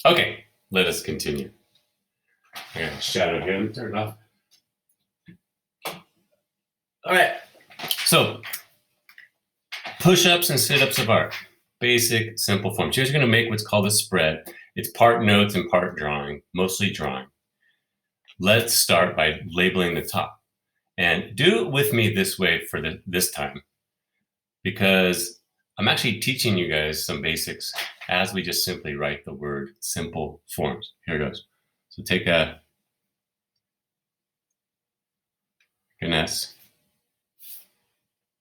Okay, let us continue. I got a shadow here. Let me turn it off. All right. So, push-ups and sit-ups of art. Basic, simple forms. Here's going to make what's called a spread. It's part notes and part drawing, mostly drawing. Let's start by labeling the top. And do it with me this way for this time, because I'm actually teaching you guys some basics as we just simply write the word simple forms. Here it goes. So take an S,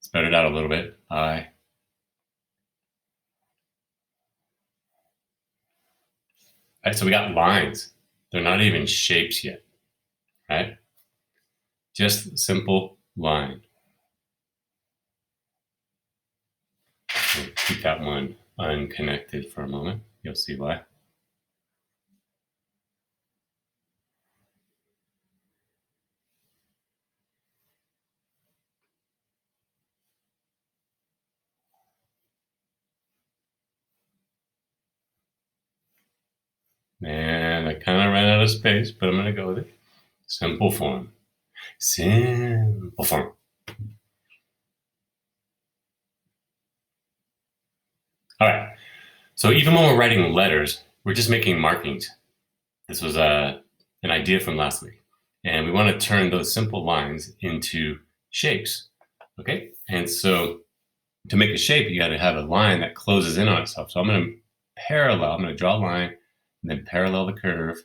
spread it out a little bit, I. All right, so we got lines. They're not even shapes yet, right? Just simple line. We'll keep that one unconnected for a moment. You'll see why. And I kind of ran out of space, but I'm going to go with it. Simple form. Simple form. All right. So even when we're writing letters, we're just making markings. This was an idea from last week. And we want to turn those simple lines into shapes. Okay. And so to make a shape, you got to have a line that closes in on itself. So I'm going to draw a line and then parallel the curve.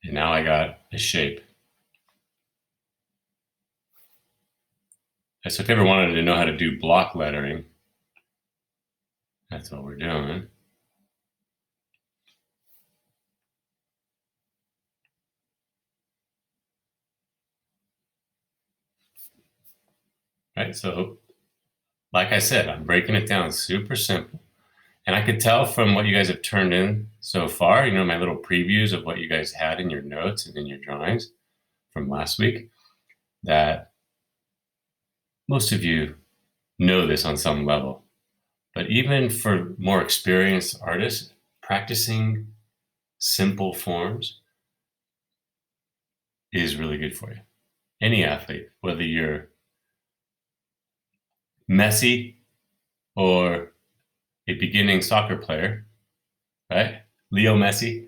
And now I got a shape. So if you ever wanted to know how to do block lettering, that's what we're doing. Right, so like I said, I'm breaking it down super simple. And I could tell from what you guys have turned in so far, my little previews of what you guys had in your notes and in your drawings from last week, that most of you know this on some level. But even for more experienced artists, practicing simple forms is really good for you. Any athlete, whether you're Messi or a beginning soccer player, right? Leo Messi,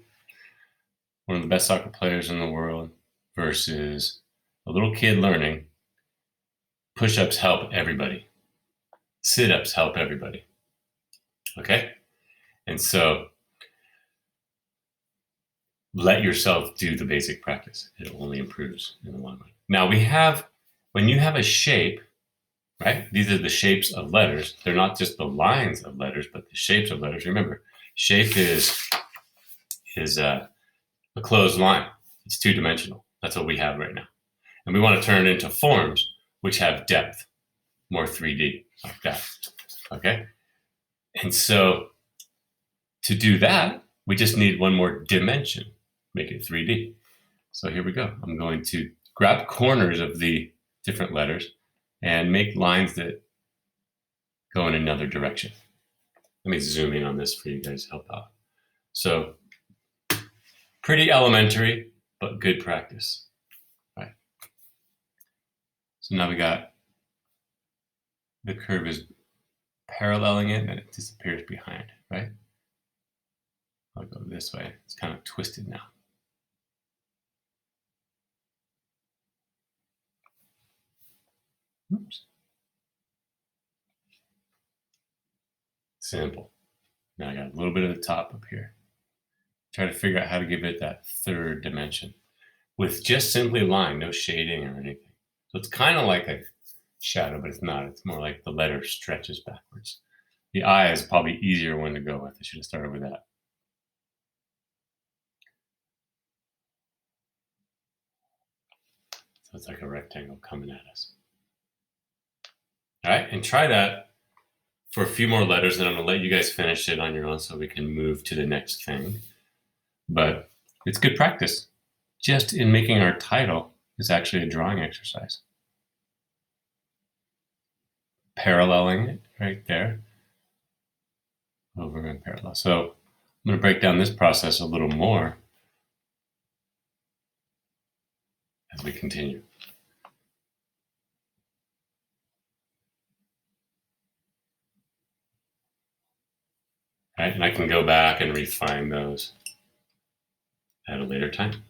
one of the best soccer players in the world, versus a little kid learning. Push-ups help everybody. Sit-ups help everybody. Okay? And so let yourself do the basic practice. It only improves in the long run. Now when you have a shape, right? These are the shapes of letters. They're not just the lines of letters, but the shapes of letters. Remember, shape is a closed line. It's two-dimensional. That's what we have right now. And we want to turn it into forms which have depth, more 3D, like that. Okay? And so to do that, we just need one more dimension, make it 3D. So here we go. I'm going to grab corners of the different letters and make lines that go in another direction. Let me zoom in on this for you guys to help out. So pretty elementary, but good practice, right? So now we got the curve is paralleling it and it disappears behind, right? I'll go this way. It's kind of twisted now. Oops. Simple. Now I got a little bit of the top up here. Try to figure out how to give it that third dimension with just simply a line, no shading or anything. So it's kind of like a shadow, but it's not. It's more like the letter stretches backwards. The eye is probably easier one to go with. I should have started with that. So it's like a rectangle coming at us. All right, and try that for a few more letters, and I'm going to let you guys finish it on your own so we can move to the next thing. But it's good practice. Just in making our title is actually a drawing exercise. Paralleling it right there. over and parallel. So I'm going to break down this process a little more as we continue. Right? And I can go back and refine those at a later time.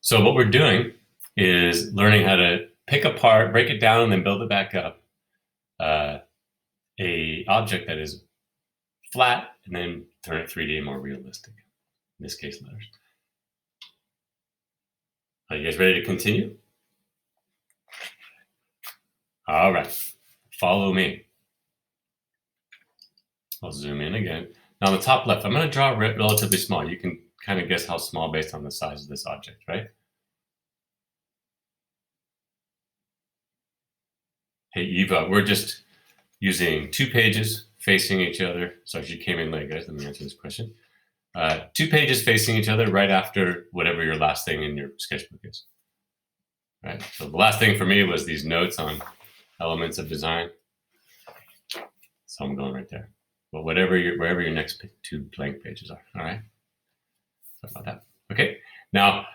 So what we're doing is learning how to pick apart, break it down, and then build it back up. A object that is flat, and then turn it 3D and more realistic. In this case, letters. Are you guys ready to continue? All right, follow me. I'll zoom in again. Now on the top left, I'm going to draw relatively small. You can kind of guess how small based on the size of this object, right? Hey, Eva, we're just using 2 pages facing each other. Sorry, she came in late, guys. Let me answer this question. 2 pages facing each other right after whatever your last thing in your sketchbook is. Right. So the last thing for me was these notes on elements of design. So I'm going right there. But wherever your next 2 blank pages are. All right. Sorry about that. Okay. Now,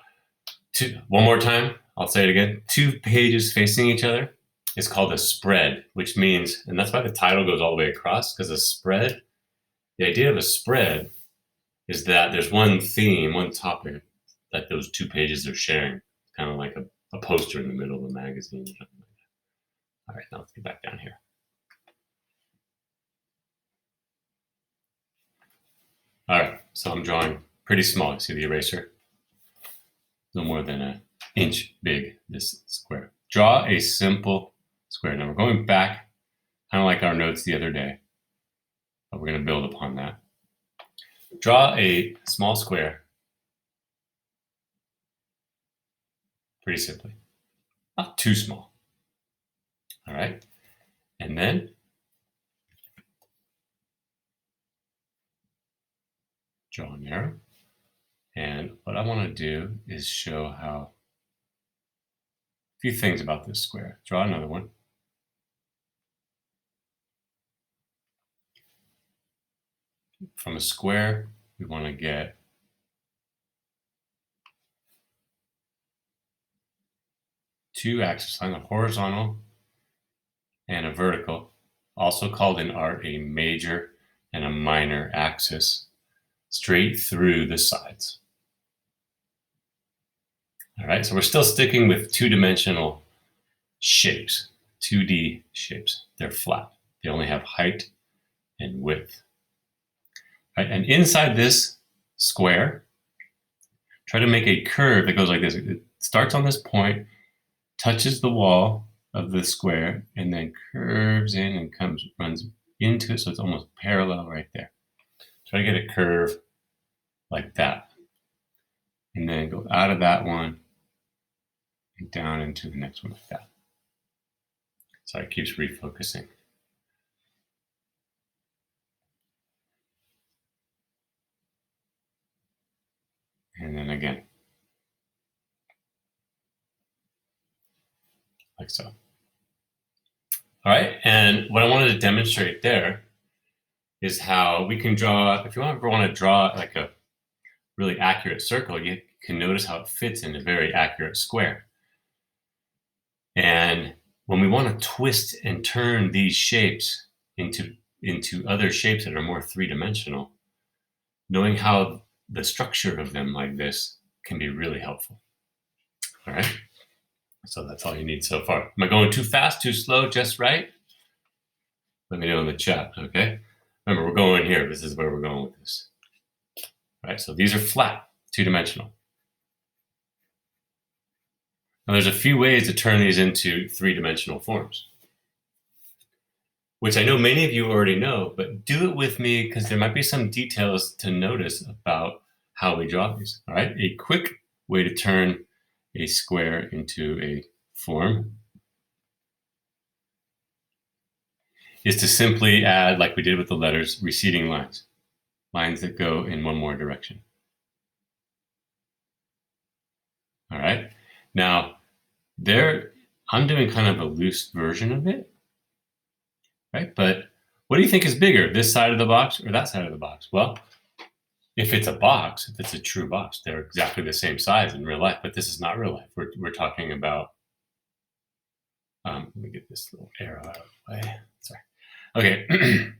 one more time. I'll say it again. 2 pages facing each other is called a spread, which means, and that's why the title goes all the way across, because a spread, the idea of a spread is that there's one theme, one topic that those 2 pages are sharing, kind of like a poster in the middle of a magazine or something like that. All right, now let's get back down here. All right, so I'm drawing pretty small. See the eraser? No more than an inch big, this square. Draw a simple square. Now we're going back, kind of like our notes the other day, but we're going to build upon that. Draw a small square, pretty simply. Not too small. All right, and then draw an arrow. And what I want to do is show how a few things about this square. Draw another one. From a square, we want to get two axis lines, a horizontal and a vertical, also called in art a major and a minor axis, straight through the sides. All right, so we're still sticking with 2-dimensional shapes, 2D shapes. They're flat. They only have height and width. Right, and inside this square, try to make a curve that goes like this. It starts on this point, touches the wall of the square, and then curves in and runs into it, so it's almost parallel right there. Try to get a curve like that. And then go out of that one and down into the next one like that. Sorry, it keeps refocusing. And then again. Like so. All right, and what I wanted to demonstrate there is how we can draw, if you ever want to draw like a really accurate circle, you can notice how it fits in a very accurate square. And when we want to twist and turn these shapes into other shapes that are more 3-dimensional, knowing how the structure of them like this can be really helpful. All right, so that's all you need so far. Am I going too fast, too slow, just right? Let me know in the chat, okay? Remember, we're going here. This is where we're going with this. All right, so these are flat, 2-dimensional. Now there's a few ways to turn these into 3-dimensional forms, which I know many of you already know, but do it with me because there might be some details to notice about how we draw these. All right, a quick way to turn a square into a form is to simply add, like we did with the letters, receding lines, lines that go in one more direction. All right, now there I'm doing kind of a loose version of it, right? But what do you think is bigger, this side of the box or that side of the box? Well, if it's a box, if it's a true box, they're exactly the same size in real life, but this is not real life. We're talking about, let me get this little arrow out of the way. Sorry. Okay.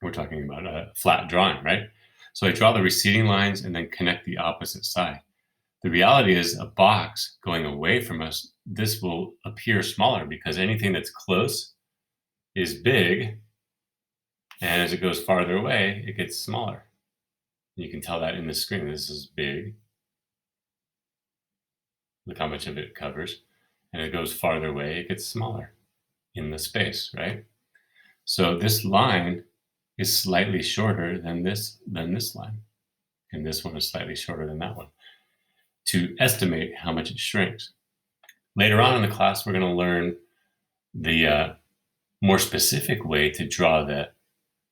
We're talking about a flat drawing, right? So I draw the receding lines and then connect the opposite side. The reality is a box going away from us, this will appear smaller because anything that's close is big. And as it goes farther away, it gets smaller. You can tell that in the screen. This is big. Look how much of it covers. And it goes farther away, it gets smaller in the space, right? So this line is slightly shorter than this line. And this one is slightly shorter than that one, to estimate how much it shrinks. Later on in the class, we're going to learn the more specific way to draw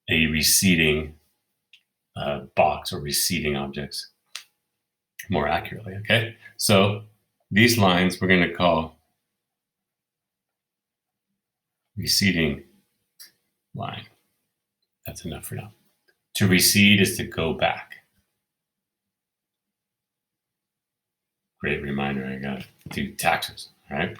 a receding box or receding objects more accurately, okay? So these lines we're going to call receding line. That's enough for now. To recede is to go back. Great reminder, I got to do taxes, all right?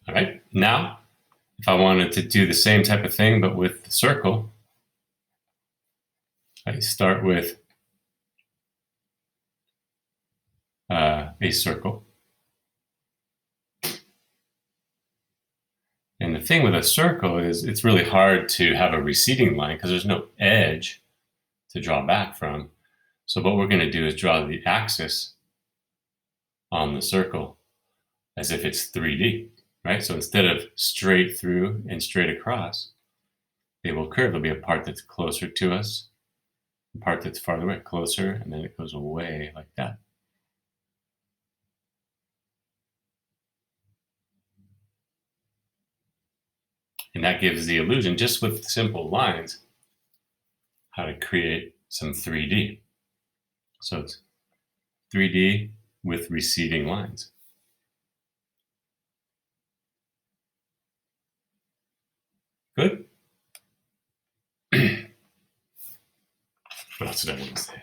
All right, now, if I wanted to do the same type of thing, but with the circle, I start with a circle. And the thing with a circle is it's really hard to have a receding line because there's no edge to draw back from. So what we're going to do is draw the axis on the circle as if it's 3D, right? So instead of straight through and straight across, they will curve. There'll be a part that's closer to us, a part that's farther away, closer, and then it goes away like that. And that gives the illusion, just with simple lines, how to create some 3D. So it's 3D with receding lines. Good? What else did I want to say?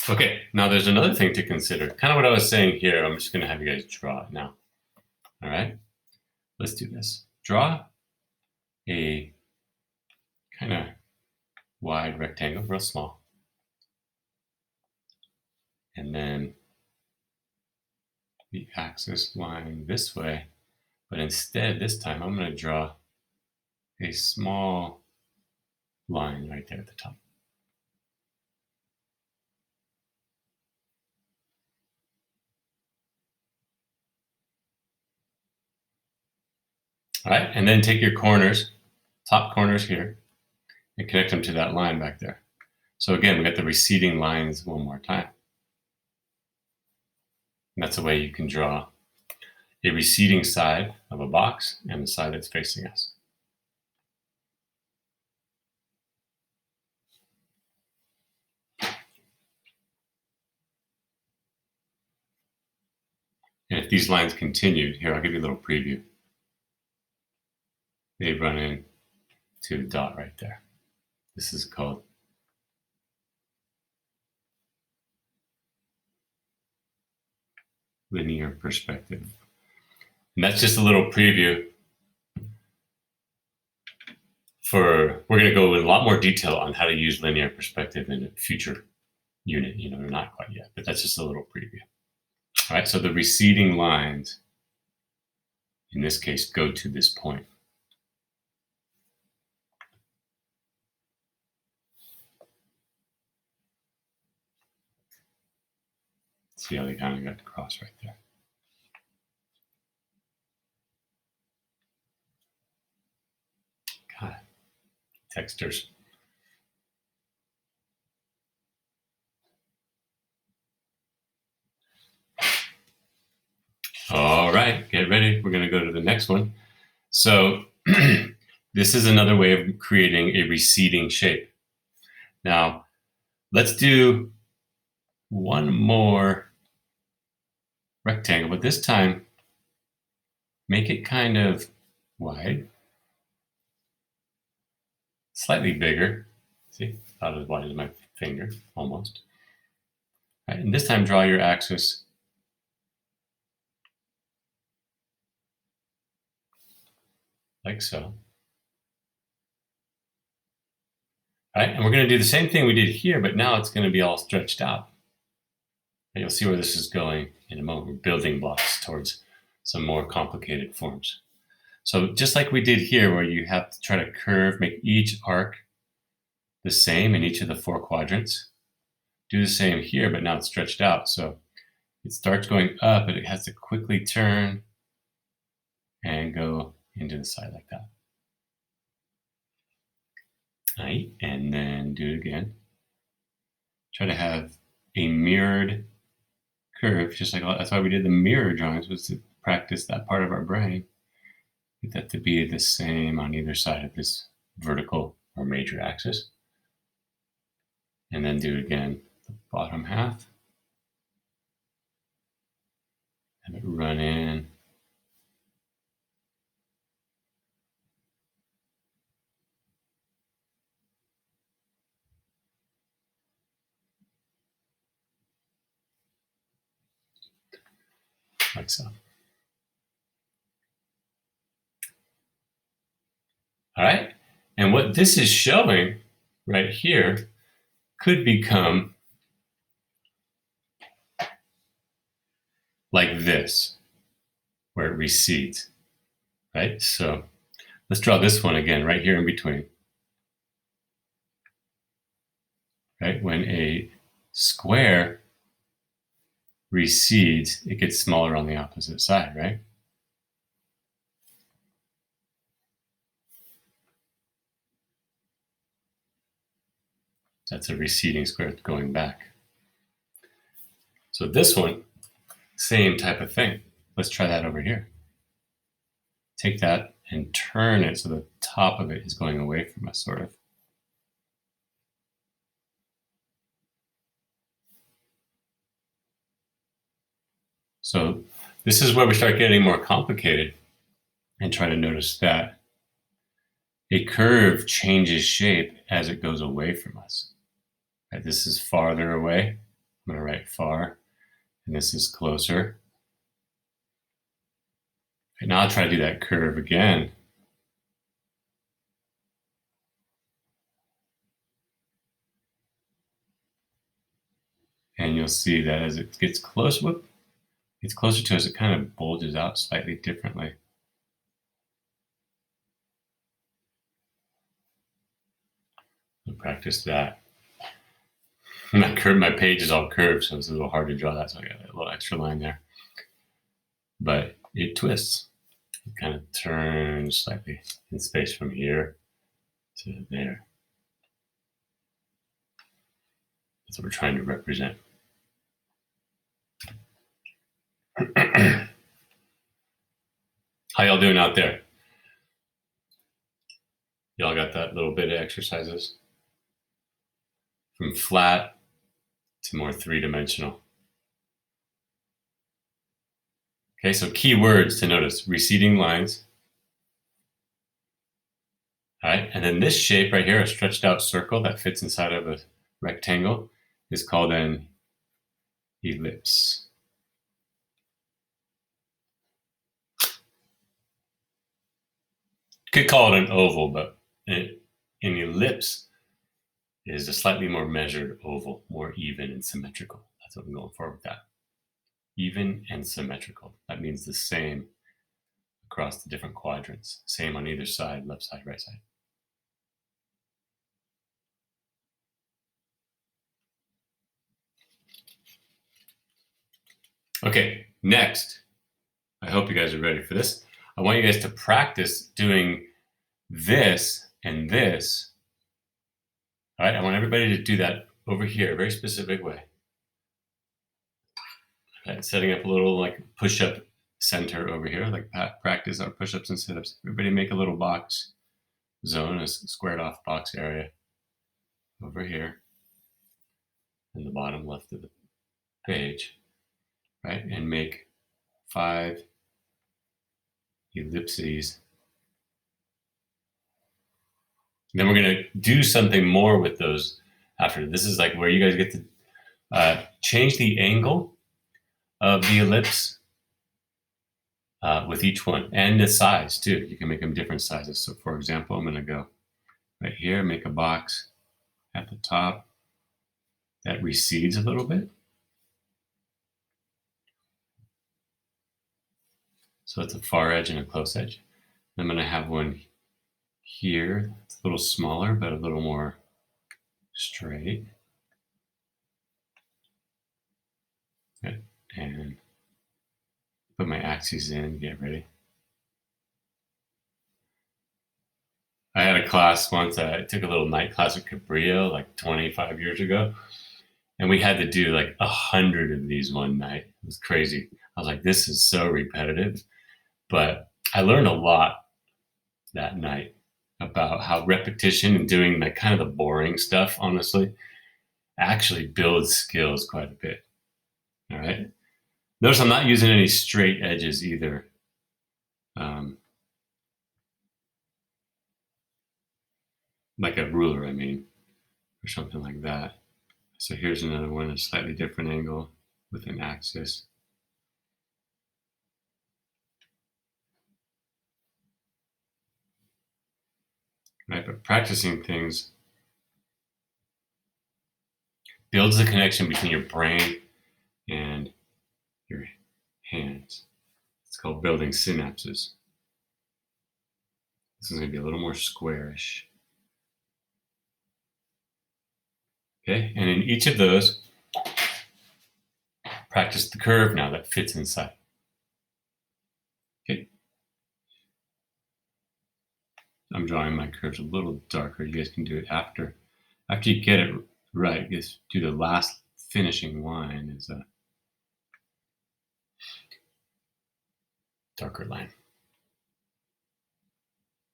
Okay, now there's another thing to consider. Kind of what I was saying here. I'm just going to have you guys draw it now. All right, let's do this. Draw a kind of wide rectangle, real small. And then the axis line this way. But instead, this time, I'm going to draw a small line right there at the top. All right, and then take your corners, top corners here, and connect them to that line back there. So again, we got the receding lines one more time. And that's a way you can draw a receding side of a box and the side that's facing us. And if these lines continued, here, I'll give you a little preview. They run in to the dot right there. This is called linear perspective. And that's just a little preview we're going to go in a lot more detail on how to use linear perspective in a future unit. Not quite yet, but that's just a little preview. All right, so the receding lines, in this case, go to this point. See how they kind of got across right there. God, textures. All right, get ready. We're going to go to the next one. So this is another way of creating a receding shape. Now, Let's do one more rectangle, but this time make it kind of wide, slightly bigger. See, about as wide as my finger, almost. All right, and this time draw your axis like so. All right, and we're going to do the same thing we did here, but now it's going to be all stretched out. And you'll see where this is going in a moment. We're building blocks towards some more complicated forms. So just like we did here, where you have to try to curve, make each arc the same in each of the 4 quadrants, do the same here, but now it's stretched out. So it starts going up, but it has to quickly turn and go into the side like that. All right, and then do it again. Try to have a mirrored curve, just like that's why we did the mirror drawings, was to practice that part of our brain. Get that to be the same on either side of this vertical or major axis. And then do again the bottom half. Have it run in. Like so. All right. And what this is showing right here could become like this, where it recedes, right? So let's draw this one again right here in between. Right? When a square recedes, it gets smaller on the opposite side, right? That's a receding square going back. So this one, same type of thing. Let's try that over here. Take that and turn it so the top of it is going away from us, sort of. So this is where we start getting more complicated, and try to notice that a curve changes shape as it goes away from us. Right, this is farther away. I'm going to write far, and this is closer. And now I'll try to do that curve again. And you'll see that as it gets close, it's closer to us, it kind of bulges out slightly differently. I'll practice that. My page is all curved, so it's a little hard to draw that, so I got a little extra line there. But it twists. It kind of turns slightly in space from here to there. That's what we're trying to represent. How y'all doing out there? Y'all got that little bit of exercises? From flat to more 3-dimensional. Okay, so key words to notice: receding lines. All right, and then this shape right here, a stretched out circle that fits inside of a rectangle, is called an ellipse. Could call it an oval, but an ellipse is a slightly more measured oval, more even and symmetrical. That's what I'm going for with that. Even and symmetrical. That means the same across the different quadrants. Same on either side, left side, right side. Okay, next. I hope you guys are ready for this. I want you guys to practice doing this and this. All right, I want everybody to do that over here, a very specific way. Okay, setting up a little like push-up center over here, like practice our push-ups and sit-ups. Everybody make a little box zone, a squared off box area over here. in the bottom left of the page, right? And make 5 ellipses. And then we're going to do something more with those after. This is like where you guys get to change the angle of the ellipse with each one, and the size too. You can make them different sizes. So for example, I'm going to go right here, make a box at the top that recedes a little bit. So it's a far edge and a close edge. I'm going to have one here. It's a little smaller, but a little more straight. Okay. And put my axes in, get ready. I had a class once, I took a little night class at Cabrillo like 25 years ago. And we had to do like 100 of these one night. It was crazy. I was like, this is so repetitive. But I learned a lot that night about how repetition and doing like kind of the boring stuff, honestly, actually builds skills quite a bit. All right. Notice I'm not using any straight edges either. Like a ruler, I mean, or something like that. So here's another one, a slightly different angle with an axis. Right, but practicing things builds the connection between your brain and your hands. It's called building synapses. This is going to be a little more squarish. Okay, and in each of those, practice the curve now that fits inside. Okay. I'm drawing my curves a little darker. You guys can do it after. After you get it right, just do the last finishing line is a darker line.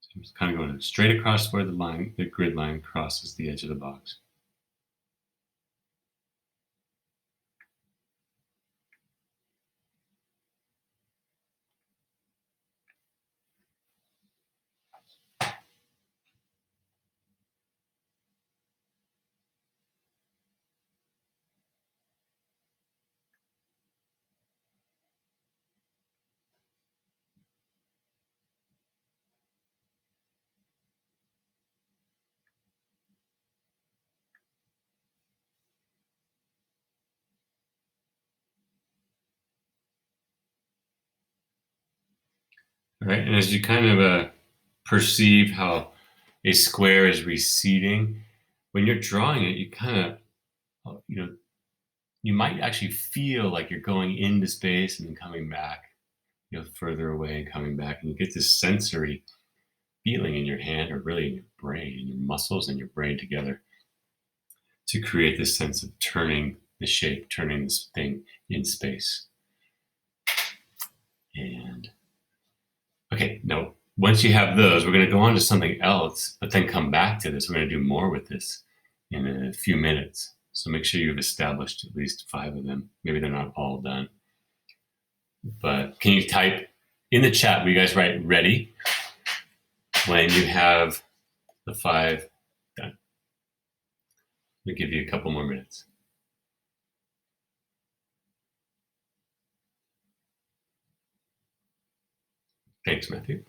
So I'm just kind of going straight across where the grid line crosses the edge of the box. All right, and as you kind of perceive how a square is receding, when you're drawing it, you kind of, you might actually feel like you're going into space and then coming back, further away and coming back, and you get this sensory feeling in your hand, or really in your brain, in your muscles and your brain together, to create this sense of turning the shape, turning this thing in space. And okay, now once you have those, we're going to go on to something else, but then come back to this. We're going to do more with this in a few minutes. So make sure you've established at least 5 of them. Maybe they're not all done. But can you type in the chat, will you guys write ready when you have the 5 done? We'll give you a couple more minutes. Thanks, Matthew.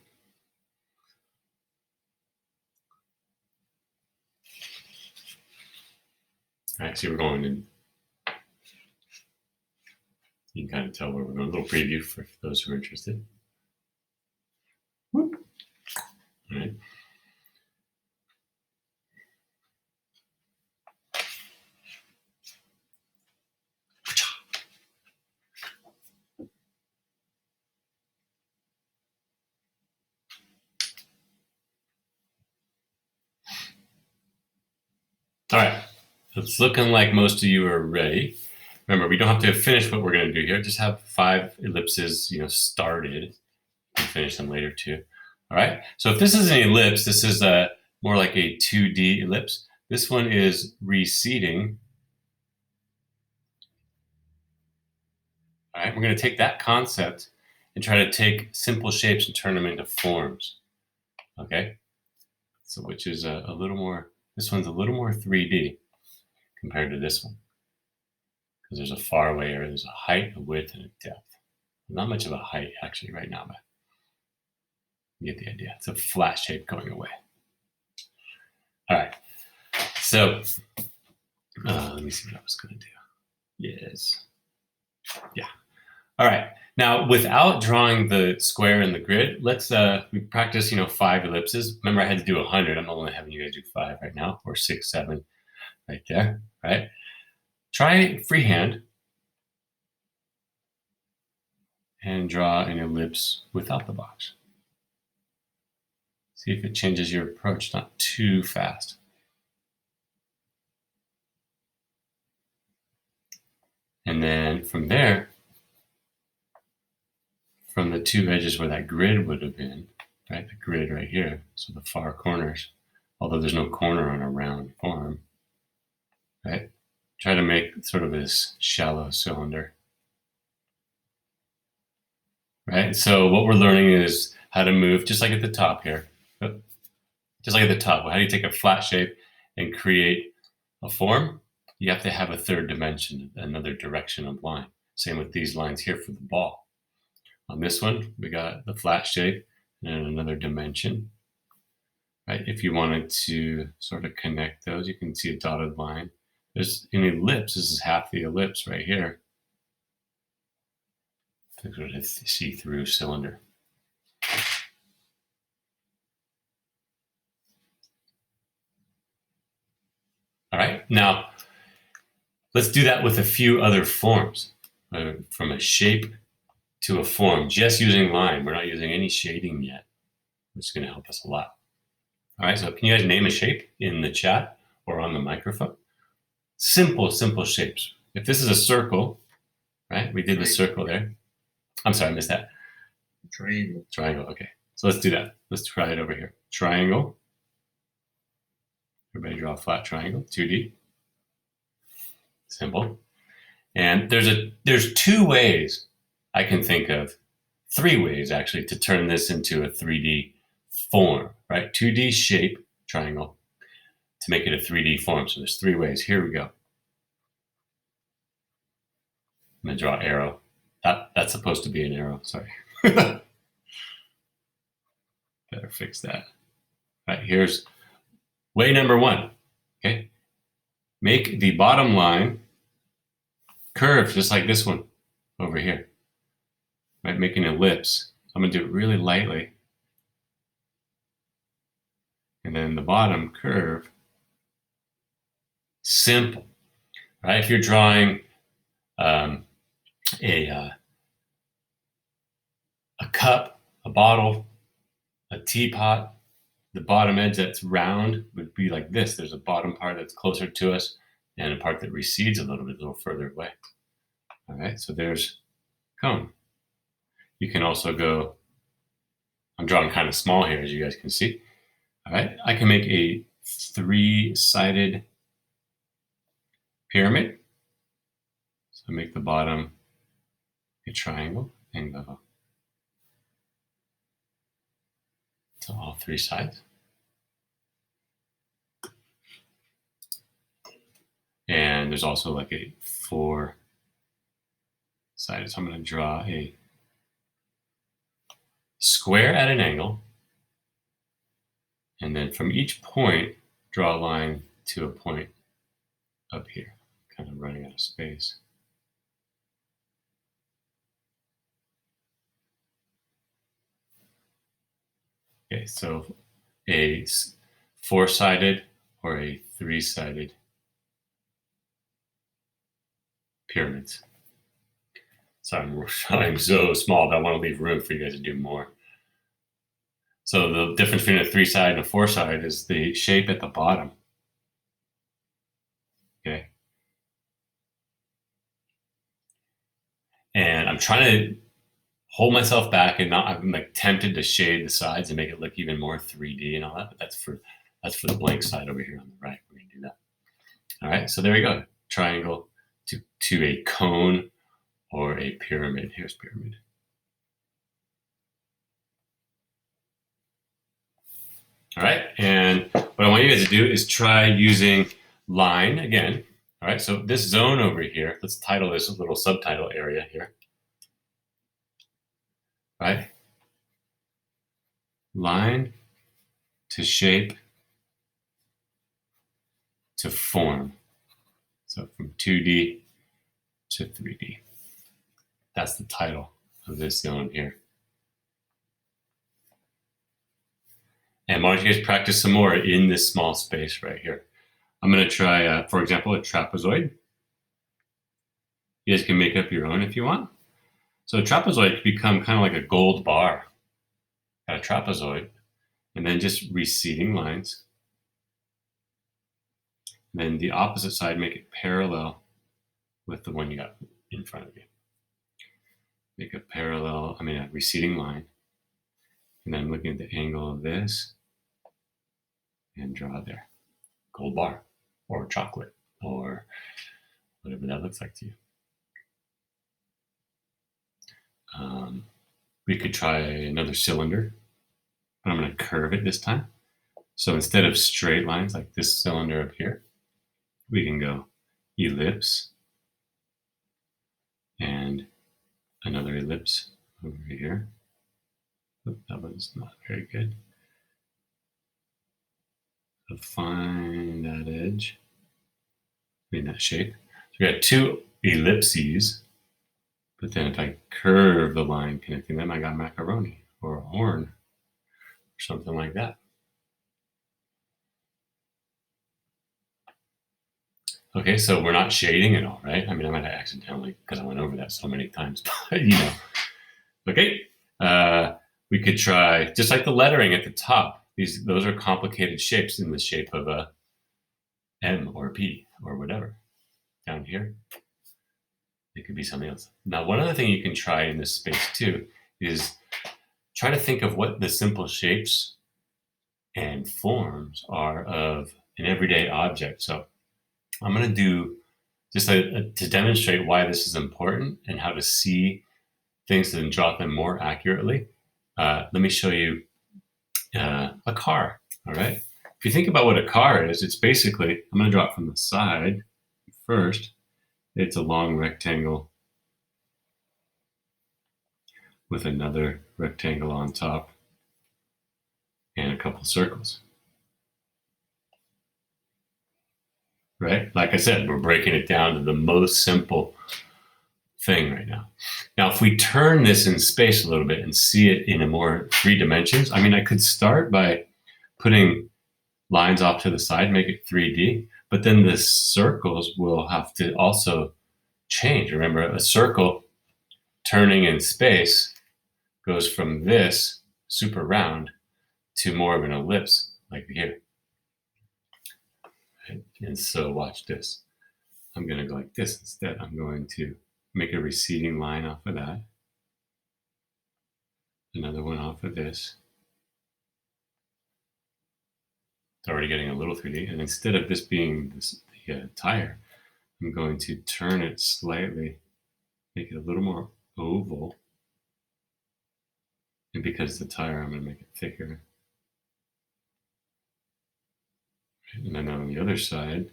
All right, so we're going in. You can kind of tell where we're going. A little preview for those who are interested. Whoop. All right. All right, it's looking like most of you are ready. Remember, we don't have to finish what we're going to do here. Just have 5 ellipses, started. You can finish them later too. All right. So if this is an ellipse, this is more like a 2D ellipse. This one is receding All right, we're going to take that concept and try to take simple shapes and turn them into forms. Okay, so which is a little more, this one's a little more 3D compared to this one. Because there's a far away area, there's a height, a width, and a depth. Not much of a height actually right now, but you get the idea. It's a flat shape going away. All right, so let me see what I was going to do. Yes. Yeah. All right. Now, without drawing the square in the grid, let's we practice, 5 ellipses. Remember, I had to do 100. I'm only having you guys do 5 right now, or 6, 7, right there. Right. Try freehand and draw an ellipse without the box. See if it changes your approach, not too fast. And then from there, from the 2 edges where that grid would have been, right, the grid right here, so the far corners, although there's no corner on a round form, right, try to make sort of this shallow cylinder. Right, so what we're learning is how to move, just like at the top here, just like at the top. How do you take a flat shape and create a form? You have to have a third dimension, another direction of line. Same with these lines here for the ball. On this one, we got the flat shape and another dimension. Right? If you wanted to sort of connect those, you can see a dotted line. There's an ellipse. This is half the ellipse right here. Sort of see-through cylinder. All right, now let's do that with a few other forms, from a shape to a form, just using line. We're not using any shading yet, which is going to help us a lot. All right, so can you guys name a shape in the chat or on the microphone? Simple shapes. If this is a circle, right? We did the circle there. I'm sorry, I missed that. Triangle, okay. So let's do that. Let's try it over here. Triangle. Everybody draw a flat triangle, 2D. Simple. And there's 2 ways I can think of, 3 ways actually, to turn this into a 3D form, right? 2D shape, triangle, to make it a 3D form. So there's 3 ways. Here we go. I'm gonna draw an arrow. That's supposed to be an arrow, sorry. Better fix that. All right, here's way number 1, okay? Make the bottom line curve just like this one over here, right? Make an ellipse. I'm gonna do it really lightly. And then the bottom curve, simple, right? If you're drawing a cup, a bottle, a teapot, the bottom edge that's round would be like this. There's a bottom part that's closer to us and a part that recedes a little further away. All right, so there's cone. You can also go, I'm drawing kind of small here as you guys can see. All right, I can make a 3-sided pyramid. So make the bottom a triangle and go to all 3 sides. And there's also like a 4-sided. So I'm going to draw a square at an angle. And then from each point, draw a line to a point up here. Kind of running out of space. Okay, so a 4-sided or a 3-sided pyramids. Sorry, I'm so small, but I want to leave room for you guys to do more. So the difference between a 3-sided and a 4-sided is the shape at the bottom. Okay. And I'm trying to hold myself back and not, I'm like tempted to shade the sides and make it look even more 3D and all that, but that's for the blank side over here on the right. We're gonna do that. All right, so there we go. Triangle to a cone or a pyramid. Here's pyramid. All right, and what I want you guys to do is try using line again. All right, so this zone over here, let's title this little subtitle area here. All right, line to shape to form. So from 2D to 3D. That's the title of this zone here. And why don't you guys practice some more in this small space right here. I'm going to try, for example, a trapezoid. You guys can make up your own if you want. So a trapezoid can become kind of like a gold bar. Got a trapezoid, and then just receding lines. And then the opposite side, make it parallel with the one you got in front of you. Make a receding line. And then I'm looking at the angle of this and draw there. Gold bar or chocolate or whatever that looks like to you. We could try another cylinder, but I'm going to curve it this time. So instead of straight lines like this cylinder up here, we can go ellipse and another ellipse over here. That was not very good. So find that edge, that shape. So we got two ellipses, but then if I curve the line connecting them, I got macaroni or a horn or something like that. Okay, so we're not shading at all, right? I mean, I might have accidentally, because I went over that so many times, but Okay, we could try, just like the lettering at the top, those are complicated shapes in the shape of a M or P or whatever. Down here, it could be something else. Now, one other thing you can try in this space too is try to think of what the simple shapes and forms are of an everyday object. So I'm going to do just to demonstrate why this is important and how to see things and draw them more accurately. Let me show you a car. All right. If you think about what a car is, it's basically, I'm going to draw it from the side first. It's a long rectangle with another rectangle on top and a couple circles. Right? Like I said, we're breaking it down to the most simple thing right now. Now, if we turn this in space a little bit and see it in a more 3 dimensions, I mean, I could start by putting lines off to the side, make it 3D, but then the circles will have to also change. Remember, a circle turning in space goes from this super round to more of an ellipse, like here. And so watch this. I'm going to go like this instead. I'm going to make a receding line off of that. Another one off of this. It's already getting a little 3D. And instead of this being the tire, I'm going to turn it slightly, make it a little more oval. And because the tire, I'm going to make it thicker. And then on the other side,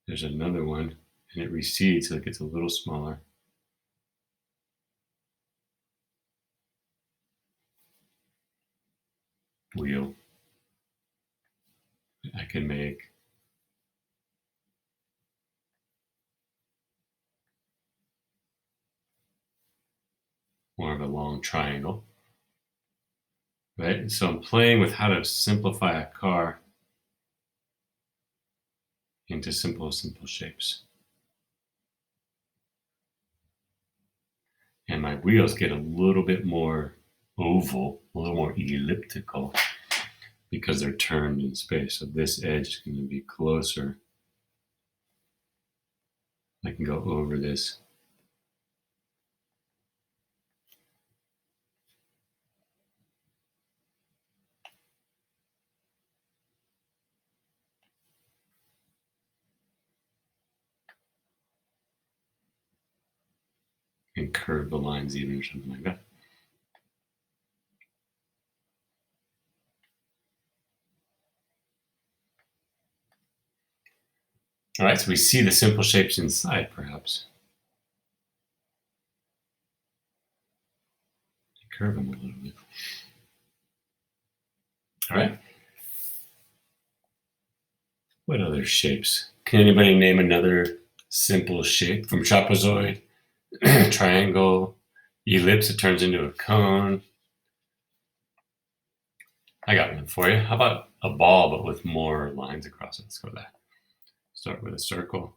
there's another one, and it recedes so it gets a little smaller. Wheel. I can make more of a long triangle, right? So I'm playing with how to simplify a car into simple shapes. And my wheels get a little bit more oval, a little more elliptical because they're turned in space. So this edge is going to be closer. I can go over this. and curve the lines even or something like that. All right, so we see the simple shapes inside, perhaps. Curve them a little bit. All right. What other shapes? Can anybody name another simple shape from trapezoid, triangle, ellipse? It turns into a cone. I got one for you. How about a ball, but with more lines across it? Let's go with that. Start with a circle.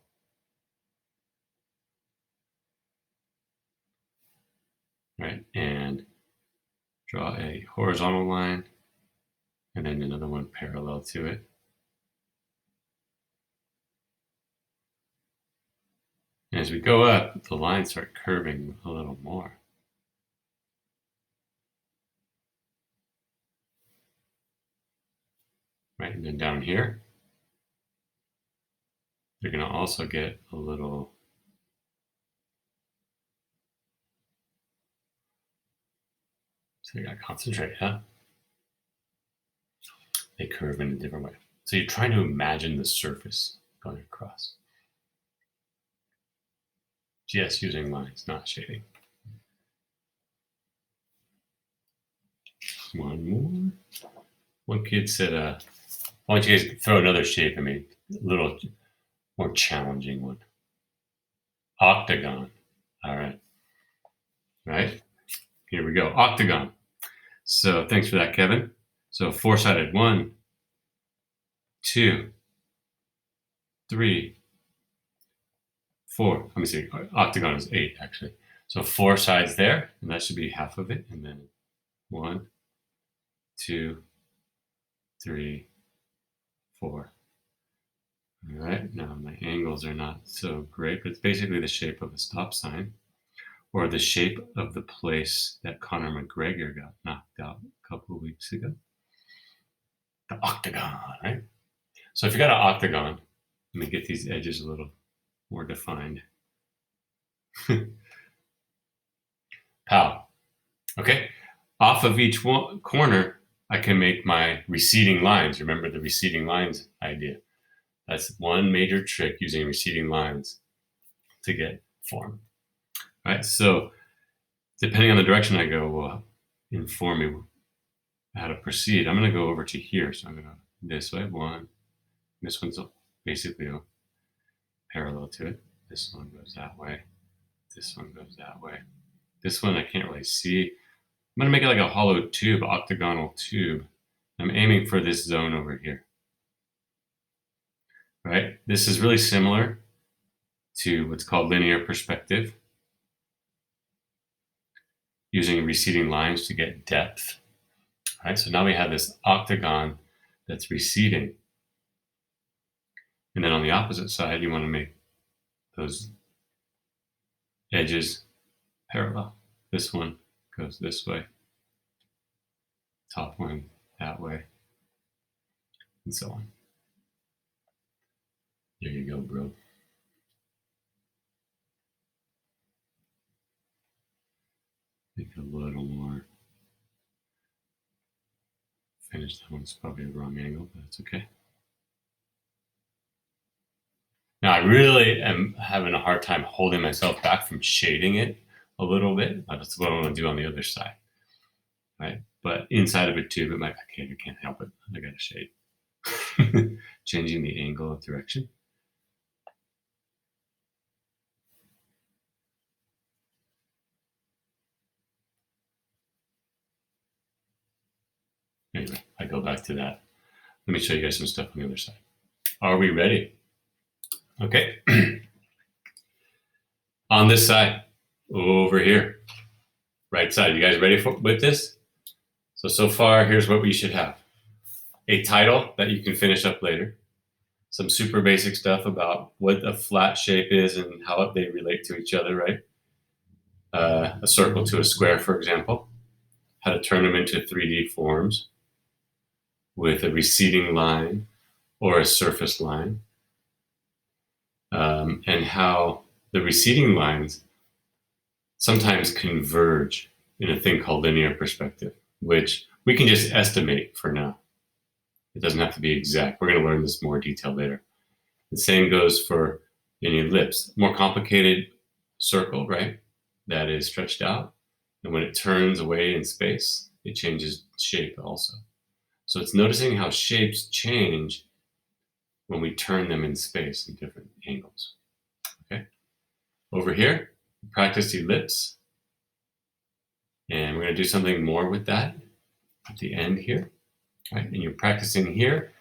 Right, and draw a horizontal line, and then another one parallel to it. And as we go up, the lines start curving a little more. Right, and then down here, you're going to also get a little so you got to concentrate, huh? They curve in a different way. So you're trying to imagine the surface going across. Just using lines, not shading. One more. One kid said, why don't you guys throw another shape at me? A little more challenging one. Octagon. All right. Right? Here we go. Octagon. So thanks for that, Kevin. So four-sided. 1, 2, 3, 4. Let me see. Octagon is 8, actually. So 4 sides there, and that should be half of it. And then 1, 2, 3, 4. All right. Now my angles are not so great, but it's basically the shape of a stop sign, or the shape of the place that Conor McGregor got knocked out a couple of weeks ago. The octagon, right? So if you got an octagon, let me get these edges a little more defined. Pow. Okay. Off of each corner, I can make my receding lines. Remember the receding lines idea. That's one major trick, using receding lines to get form. All right. So depending on the direction I go will inform me how to proceed. I'm going to go over to here. So I'm going to this way, 1. This one's basically parallel to it. This one goes that way. This one goes that way. This one I can't really see. I'm going to make it like a hollow tube, octagonal tube. I'm aiming for this zone over here. Right? This is really similar to what's called linear perspective, using receding lines to get depth. All right, so now we have this octagon that's receding. And then on the opposite side, you want to make those edges parallel. This one goes this way, top one that way, and so on. There you go, bro. Make it a little more. Finish that one's probably the wrong angle, but that's okay. Now I really am having a hard time holding myself back from shading it a little bit. That's what I want to do on the other side, right? But inside of it too, I can't help it. I got to shade. Changing the angle of direction. Anyway, I go back to that. Let me show you guys some stuff on the other side. Are we ready? Okay. On this side, over here, right side. You guys ready with this? So far, here's what we should have. A title that you can finish up later. Some super basic stuff about what a flat shape is and how they relate to each other, right? A circle to a square, for example. How to turn them into 3D forms with a receding line or a surface line. And how the receding lines sometimes converge in a thing called linear perspective, which we can just estimate for now. It doesn't have to be exact. We're going to learn this more detail later. The same goes for an ellipse, more complicated circle, right? That is stretched out. And when it turns away in space, it changes shape also. So it's noticing how shapes change when we turn them in space in different angles. Okay. Over here, practice ellipse. And we're going to do something more with that at the end here. Right? And you're practicing here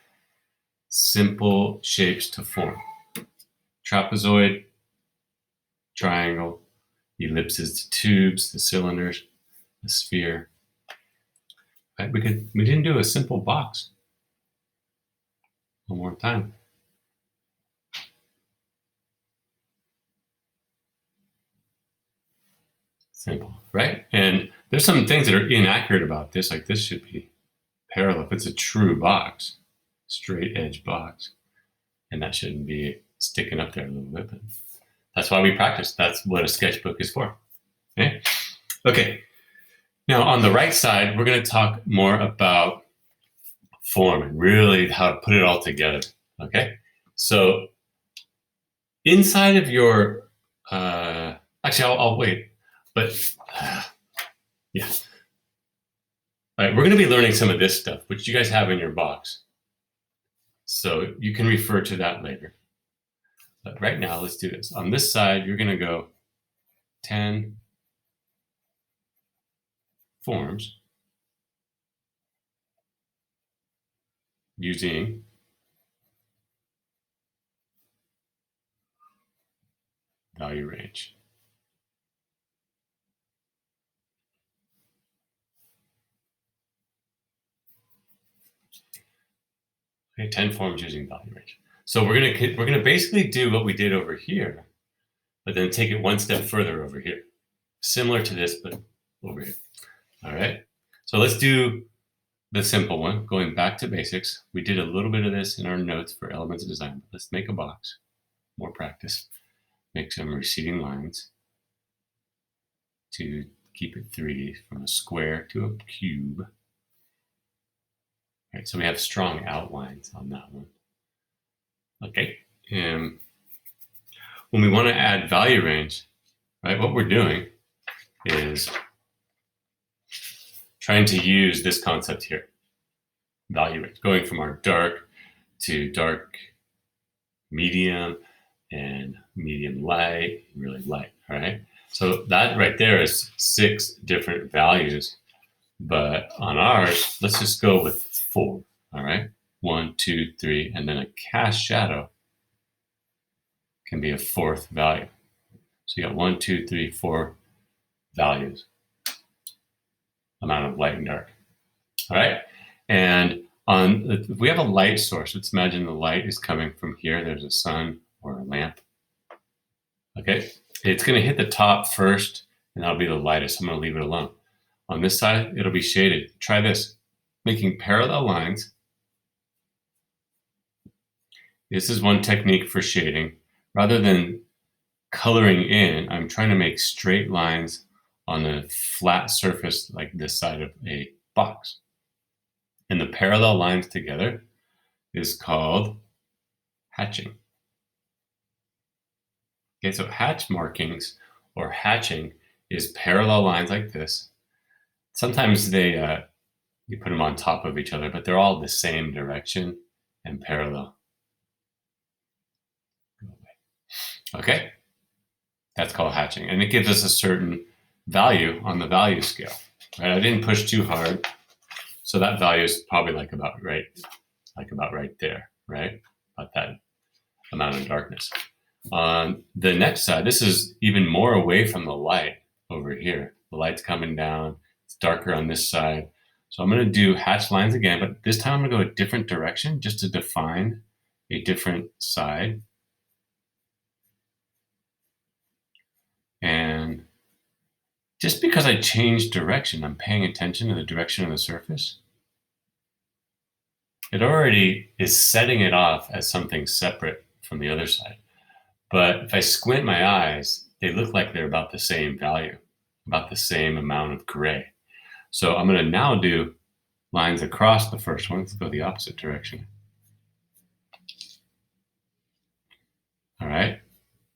simple shapes to form. Trapezoid, triangle, ellipses to tubes, the cylinders, the sphere. Right? We didn't do a simple box. One more time. Simple, right? And there's some things that are inaccurate about this, like this should be parallel. If it's a true box, straight edge box, and that shouldn't be sticking up there a little bit, but that's why we practice. That's what a sketchbook is for. Okay. Okay. Now on the right side, we're going to talk more about form and really how to put it all together. Okay. So inside of your, actually, I'll wait. But yeah. All right, we're going to be learning some of this stuff, which you guys have in your box. So you can refer to that later. But right now, let's do this. On this side, you're going to go 10 forms using value range. Okay, 10 forms using value range. So we're gonna basically do what we did over here, but then take it one step further over here. Similar to this, but over here. All right. So let's do the simple one, going back to basics. We did a little bit of this in our notes for elements of design. Let's make a box. More practice. Make some receding lines to keep it 3D from a square to a cube. All right, so we have strong outlines on that one. Okay, and when we want to add value range, right, what we're doing is trying to use this concept here, value range, going from our dark to dark medium and medium light, really light, all right? So that right there is 6 different values, but on ours, let's just go with 4, all right? 1, 2, 3, and then a cast shadow can be a 4th value. So you got 1, 2, 3, 4 values, amount of light and dark. All right. And if we have a light source, let's imagine the light is coming from here. There's a sun or a lamp. Okay. It's going to hit the top first, and that'll be the lightest. I'm going to leave it alone. On this side, it'll be shaded. Try this, making parallel lines. This is one technique for shading. Rather than coloring in, I'm trying to make straight lines on a flat surface like this side of a box. And the parallel lines together is called hatching. Okay, so hatch markings or hatching is parallel lines like this. Sometimes you put them on top of each other, but they're all the same direction and parallel. Okay, that's called hatching, and it gives us a certain value on the value scale. Right, I didn't push too hard, so that value is probably like about right there, right? About that amount of darkness. On the next side, this is even more away from the light over here. The light's coming down. It's darker on this side. So I'm going to do hatch lines again, but this time I'm going to go a different direction just to define a different side. And just because I changed direction, I'm paying attention to the direction of the surface. It already is setting it off as something separate from the other side. But if I squint my eyes, they look like they're about the same value. about the same amount of gray. So I'm going to now do lines across the first one. Let's go the opposite direction. All right.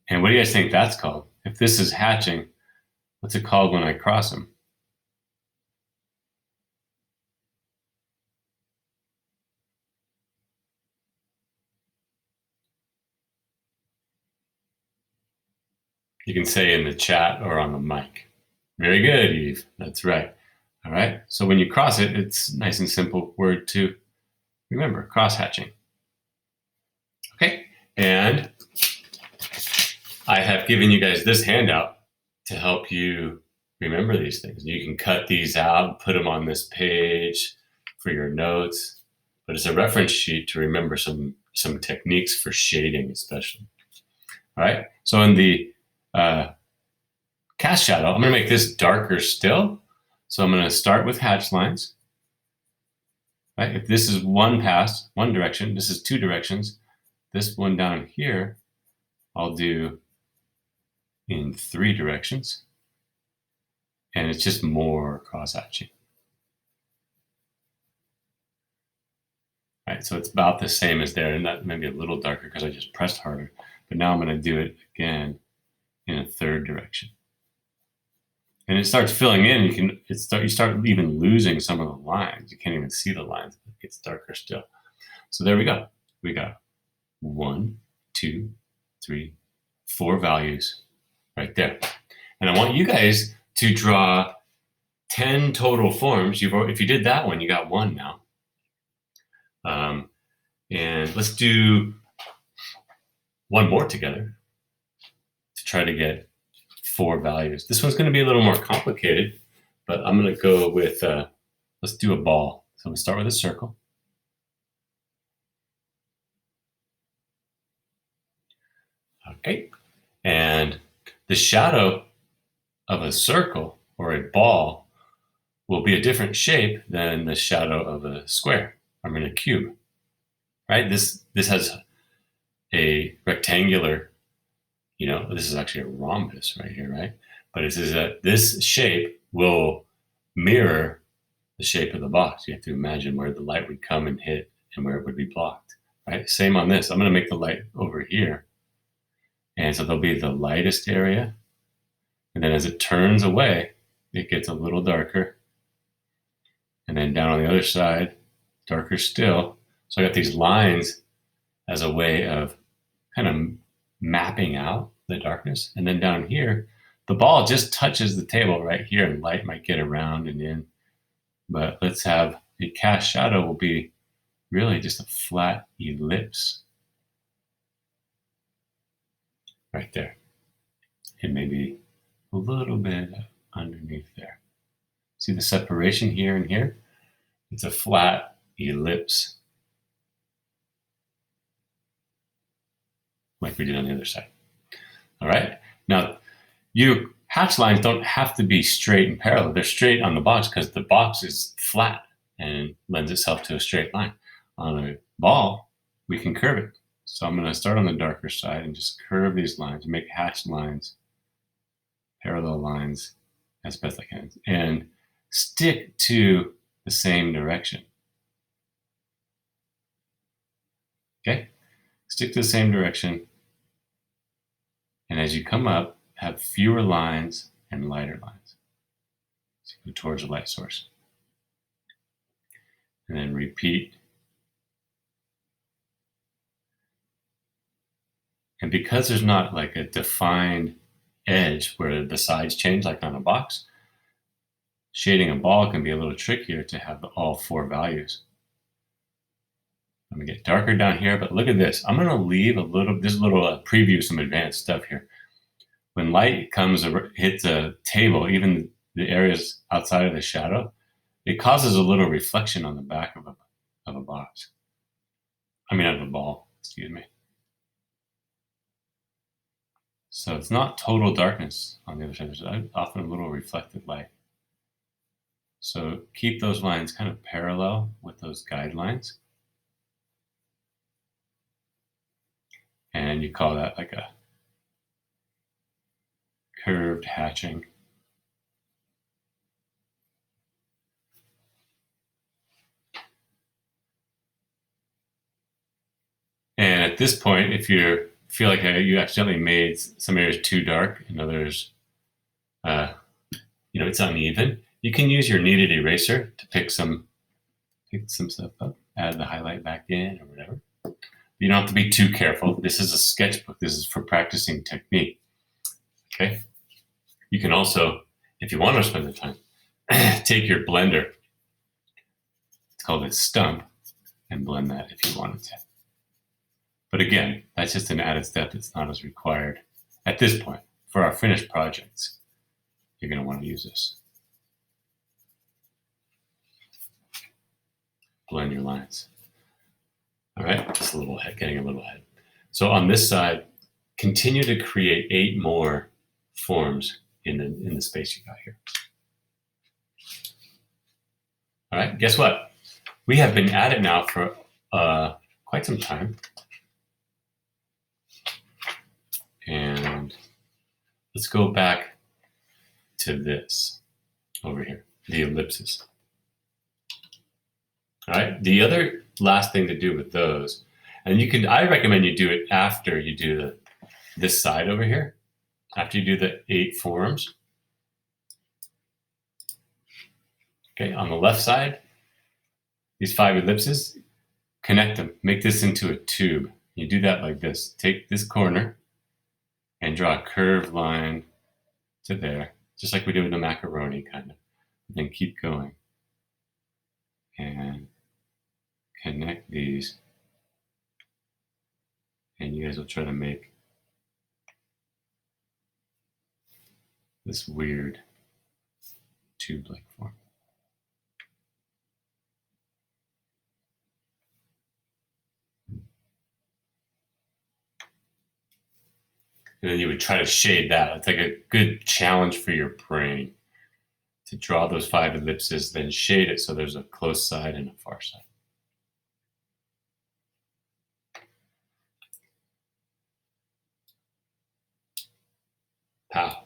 And what do you guys think that's called? If this is hatching, what's it called when I cross them? You can say in the chat or on the mic. Very good, Eve. That's right. All right. So when you cross it, it's nice and simple word to remember, cross hatching. Okay. And I have given you guys this handout to help you remember these things. You can cut these out, put them on this page for your notes, but it's a reference sheet to remember some techniques for shading, especially. All right. So in the cast shadow, I'm going to make this darker still. So I'm going to start with hatch lines. Right? If this is one pass, one direction, this is two directions. This one down here, I'll do in three directions. And it's just more cross hatching. Right, so it's about the same as there, and that may be a little darker because I just pressed harder. But now I'm going to do it again in a third direction. And it starts filling in. You start even losing some of the lines. You can't even see the lines. It gets darker still. So there we go. We got 1, 2, 3, 4 values right there. And I want you guys to draw 10 total forms. If you did that one, you got 1 now. And let's do one more together to try to get 4 values. This one's going to be a little more complicated, but I'm going to go with, let's do a ball. So we start with a circle. Okay. And the shadow of a circle or a ball will be a different shape than the shadow of a square. I'm in a cube, right? This has a rectangular, this is actually a rhombus right here, right? But it says that this shape will mirror the shape of the box. You have to imagine where the light would come and hit and where it would be blocked, right? Same on this. I'm going to make the light over here. And so there'll be the lightest area. And then as it turns away, it gets a little darker. And then down on the other side, darker still. So I got these lines as a way of kind of mapping out the darkness. And then down here, the ball just touches the table right here, and light might get around and in. But let's have a cast shadow will be really just a flat ellipse right there. And maybe a little bit underneath there. See the separation here and here? It's a flat ellipse like we did on the other side. All right. Now, your hatch lines don't have to be straight and parallel. They're straight on the box because the box is flat and lends itself to a straight line. On a ball, we can curve it. So I'm going to start on the darker side and just curve these lines, make hatched lines, parallel lines as best I can, and stick to the same direction. Okay? Stick to the same direction. And as you come up, have fewer lines and lighter lines. So go towards the light source. And then repeat. And because there's not like a defined edge where the sides change like on a box, shading a ball can be a little trickier to have all 4 values. I'm going to get darker down here, but look at this. I'm going to leave this little preview, some advanced stuff here. When light comes, hits a table, even the areas outside of the shadow, it causes a little reflection on the back of a box. Of a ball, excuse me. So it's not total darkness on the other side. There's often a little reflected light. So keep those lines kind of parallel with those guidelines. And you call that like a curved hatching. at this point, if you feel like you accidentally made some areas too dark and others, it's uneven, you can use your kneaded eraser to pick some stuff up, add the highlight back in or whatever. You don't have to be too careful. This is a sketchbook. This is for practicing technique. Okay. You can also, if you want to spend the time, take your blender. It's called a stump, and blend that if you wanted to. But again, that's just an added step that's not as required at this point. For our finished projects, you're going to want to use this. Blend your lines. All right, just getting a little ahead. So on this side, continue to create 8 more forms in the space you got here. All right, guess what? We have been at it now for quite some time. And let's go back to this over here, the ellipses. All right, the other last thing to do with those, and I recommend you do it after you do this side over here, after you do the 8 forms. Okay, on the left side, these 5 ellipses, connect them, make this into a tube. You do that like this. Take this corner and draw a curved line to there, just like we did with the macaroni, kind of. And then keep going. And connect these. And you guys will try to make this weird tube-like form. And then you would try to shade that. It's like a good challenge for your brain to draw those 5 ellipses, then shade it so there's a close side and a far side. Pow.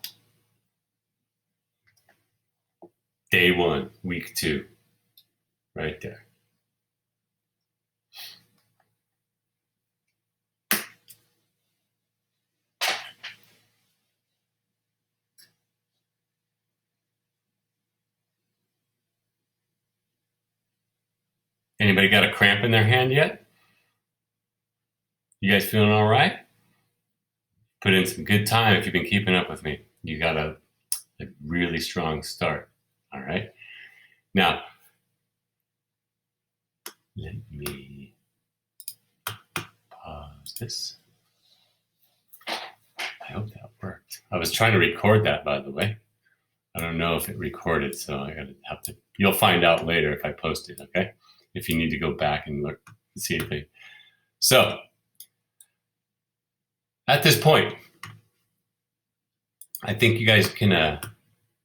Day 1, week 2, right there. Anybody got a cramp in their hand yet? You guys feeling all right? Put in some good time if you've been keeping up with me. You got a really strong start, all right? Now, let me pause this. I hope that worked. I was trying to record that, by the way. I don't know if it recorded, so you'll find out later if I post it, okay? If you need to go back and look and see anything. So, at this point, I think you guys can